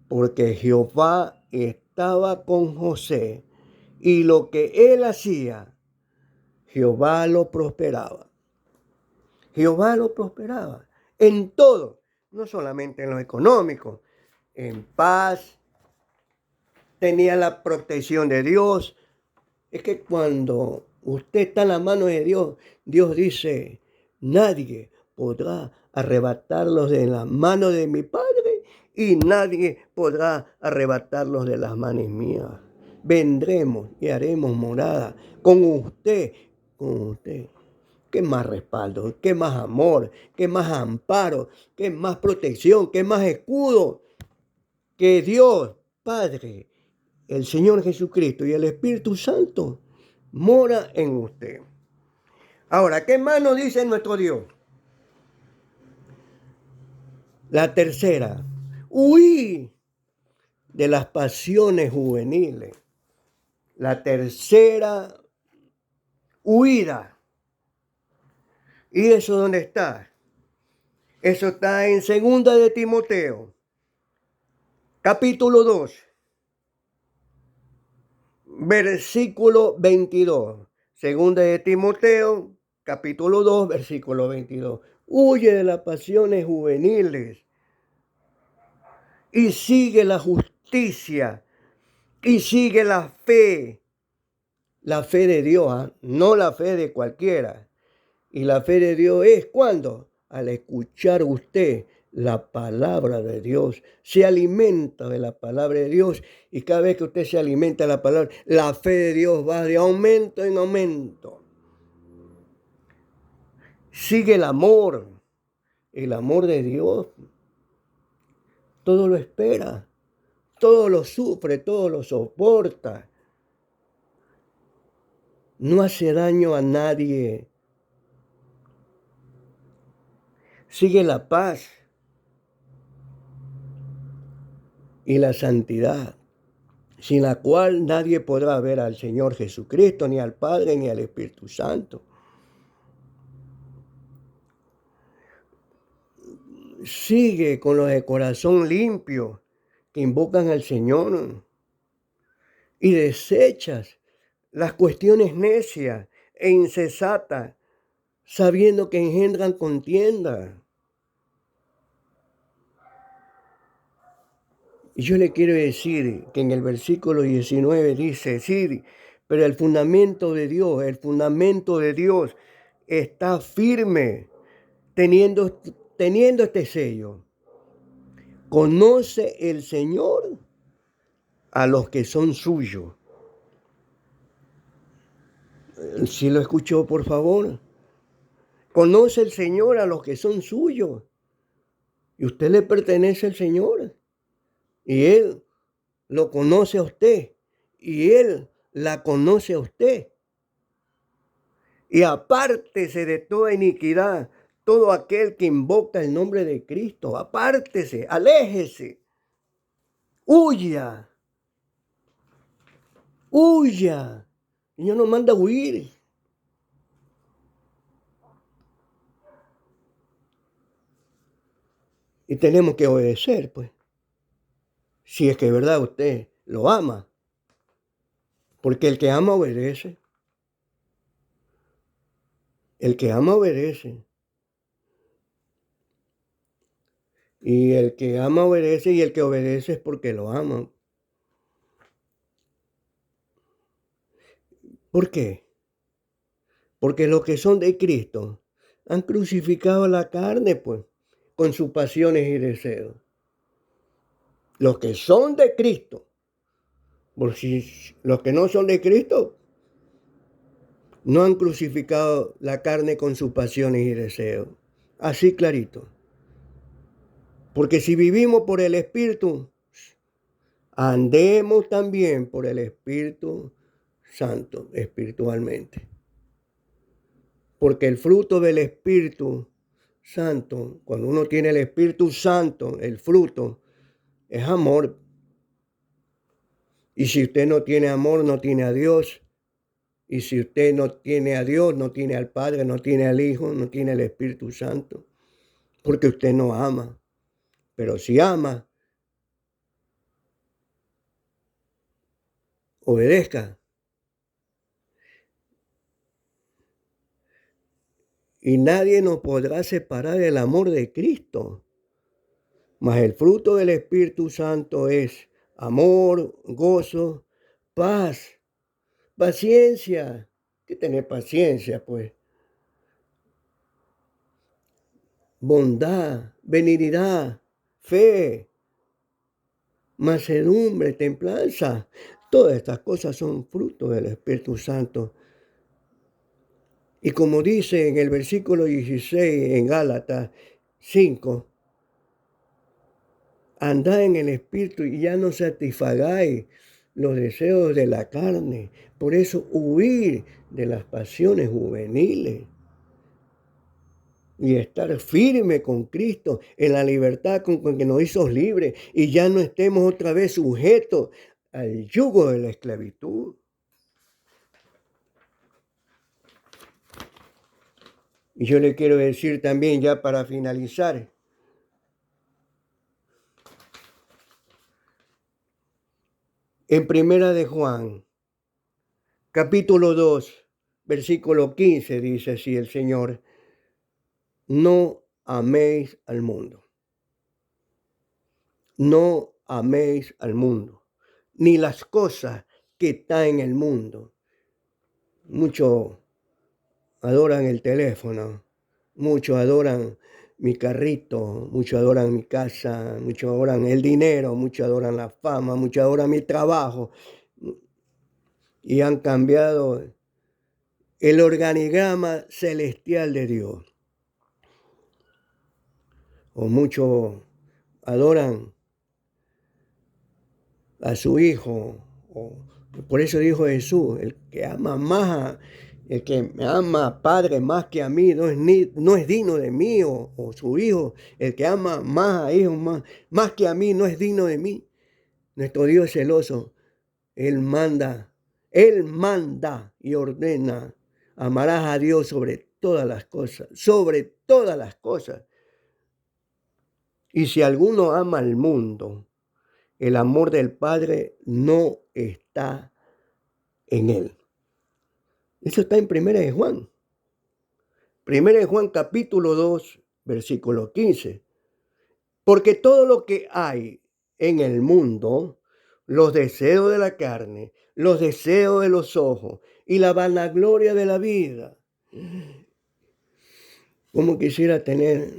Porque Jehová estaba con José y lo que él hacía, Jehová lo prosperaba. Jehová lo prosperaba en todo, no solamente en lo económico, en paz, tenía la protección de Dios. Es que cuando usted está en la mano de Dios, Dios dice, nadie podrá arrebatarlos de la mano de mi Padre y nadie podrá arrebatarlos de las manos mías. Vendremos y haremos morada con usted, con usted. ¿Qué más respaldo? ¿Qué más amor? ¿Qué más amparo? ¿Qué más protección? ¿Qué más escudo? Que Dios, Padre, el Señor Jesucristo y el Espíritu Santo mora en usted. Ahora, ¿qué más nos dice nuestro Dios? La tercera, huí de las pasiones juveniles. La tercera huida. ¿Y eso dónde está? Eso está en 2 de Timoteo, capítulo 2, versículo 22. 2 de Timoteo, capítulo 2, versículo 22. Huye de las pasiones juveniles y sigue la justicia y sigue la fe de Dios, no la fe de cualquiera. Y la fe de Dios es cuando, al escuchar usted la palabra de Dios, se alimenta de la palabra de Dios, y cada vez que usted se alimenta de la palabra, la fe de Dios va de aumento en aumento. Sigue el amor de Dios. Todo lo espera, todo lo sufre, todo lo soporta. No hace daño a nadie. Sigue la paz y la santidad, sin la cual nadie podrá ver al Señor Jesucristo, ni al Padre, ni al Espíritu Santo. Sigue con los de corazón limpio, que invocan al Señor, y desechas las cuestiones necias e insensatas, sabiendo que engendran contienda. Y yo le quiero decir que en el versículo 19 dice, sí, pero el fundamento de Dios está firme, teniendo este sello. Conoce el Señor a los que son suyos. ¿Sí lo escuchó, por favor? Conoce el Señor a los que son suyos. Y usted le pertenece al Señor. Y Él lo conoce a usted. Y Él la conoce a usted. Y apártese de toda iniquidad, todo aquel que invoca el nombre de Cristo. Apártese, aléjese, huya, huya. El Señor nos manda a huir. Y tenemos que obedecer, pues. Si es que de verdad usted lo ama. Porque el que ama obedece. El que ama obedece. Y el que ama obedece, y el que obedece es porque lo ama. ¿Por qué? Porque los que son de Cristo han crucificado la carne, pues, con sus pasiones y deseos. Los que son de Cristo. Por si los que no son de Cristo no han crucificado la carne con sus pasiones y deseos. Así clarito. Porque si vivimos por el Espíritu, andemos también por el Espíritu Santo, espiritualmente. Porque el fruto del Espíritu Santo, cuando uno tiene el Espíritu Santo, el fruto es amor. Y si usted no tiene amor, no tiene a Dios. Y si usted no tiene a Dios, no tiene al Padre, no tiene al Hijo, no tiene al Espíritu Santo. Porque usted no ama. Pero si ama, obedezca. Y nadie nos podrá separar del amor de Cristo. Mas el fruto del Espíritu Santo es amor, gozo, paz, paciencia. Hay que tener paciencia, pues. Bondad, benignidad, fe, mansedumbre, templanza. Todas estas cosas son frutos del Espíritu Santo. Y como dice en el versículo 16 en Gálatas 5, andad en el Espíritu y ya no satisfagáis los deseos de la carne. Por eso huir de las pasiones juveniles y estar firme con Cristo en la libertad con que nos hizo libres y ya no estemos otra vez sujetos al yugo de la esclavitud. Y yo le quiero decir también, ya para finalizar, en Primera de Juan, capítulo 2, versículo 15, dice así el Señor: no améis al mundo. No améis al mundo, ni las cosas que están en el mundo. Muchos adoran el teléfono, muchos adoran mi carrito, muchos adoran mi casa, muchos adoran el dinero, muchos adoran la fama, muchos adoran mi trabajo. Y han cambiado el organigrama celestial de Dios. O muchos adoran a su hijo. Por eso dijo Jesús: el que ama más, el que me ama padre más que a mí, no es digno de mí. O su hijo, el que ama más a hijos más que a mí, no es digno de mí. Nuestro Dios es celoso. Él manda y ordena: amarás a Dios sobre todas las cosas, sobre todas las cosas. Y si alguno ama al mundo, el amor del Padre no está en él. Eso está en Primera de Juan. Primera de Juan capítulo 2, versículo 15. Porque todo lo que hay en el mundo, los deseos de la carne, los deseos de los ojos y la vanagloria de la vida. Como quisiera tener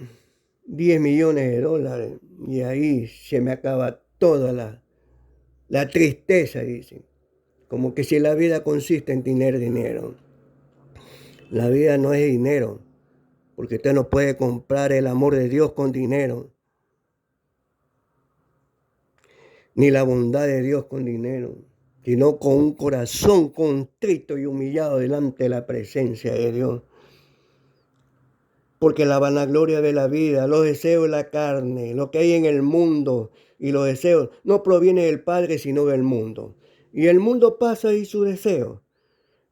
10 millones de dólares y ahí se me acaba toda la tristeza, dicen. Como que si la vida consiste en tener dinero. La vida no es dinero, porque usted no puede comprar el amor de Dios con dinero, ni la bondad de Dios con dinero, sino con un corazón contrito y humillado delante de la presencia de Dios. Porque la vanagloria de la vida, los deseos de la carne, lo que hay en el mundo y los deseos, no proviene del Padre, sino del mundo. Y el mundo pasa y sus deseos,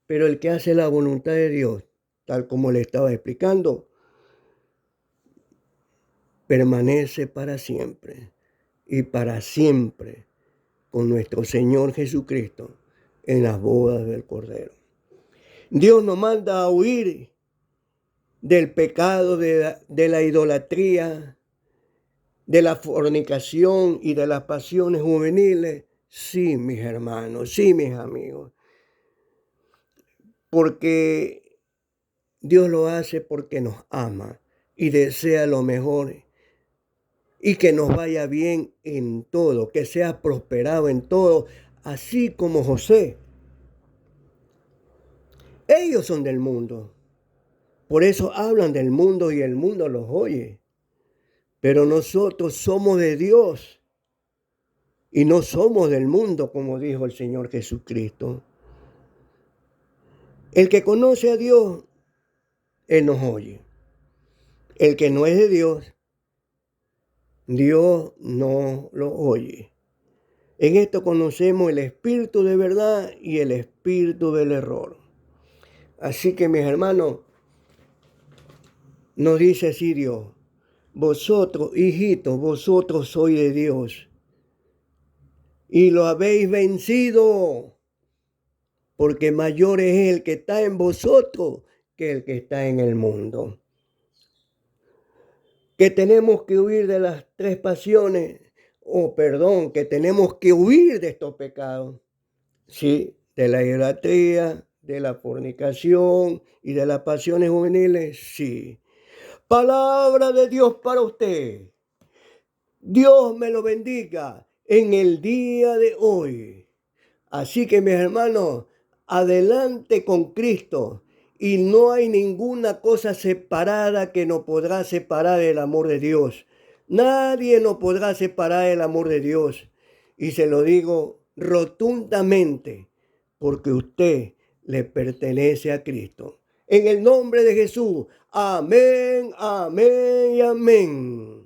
pero el que hace la voluntad de Dios, tal como le estaba explicando, permanece para siempre y para siempre con nuestro Señor Jesucristo en las bodas del Cordero. Dios nos manda a huir del pecado, de la idolatría, de la fornicación y de las pasiones juveniles. Sí, mis hermanos, sí, mis amigos, porque Dios lo hace porque nos ama y desea lo mejor y que nos vaya bien en todo, que sea prosperado en todo, así como José. Ellos son del mundo, por eso hablan del mundo y el mundo los oye, pero nosotros somos de Dios y no somos del mundo, como dijo el Señor Jesucristo. El que conoce a Dios, Él nos oye. El que no es de Dios, Dios no lo oye. En esto conocemos el espíritu de verdad y el espíritu del error. Así que, mis hermanos, nos dice así Dios: vosotros, hijitos, vosotros sois de Dios y lo habéis vencido, porque mayor es el que está en vosotros que el que está en el mundo. Que tenemos que huir de las tres pasiones, que tenemos que huir de estos pecados, sí, de la idolatría, de la fornicación y de las pasiones juveniles, sí. Palabra de Dios para usted. Dios me lo bendiga en el día de hoy. Así que, mis hermanos, adelante con Cristo. Y no hay ninguna cosa separada que nos podrá separar del amor de Dios. Nadie nos podrá separar del amor de Dios. Y se lo digo rotundamente, porque usted le pertenece a Cristo. En el nombre de Jesús. Amén, amén y amén.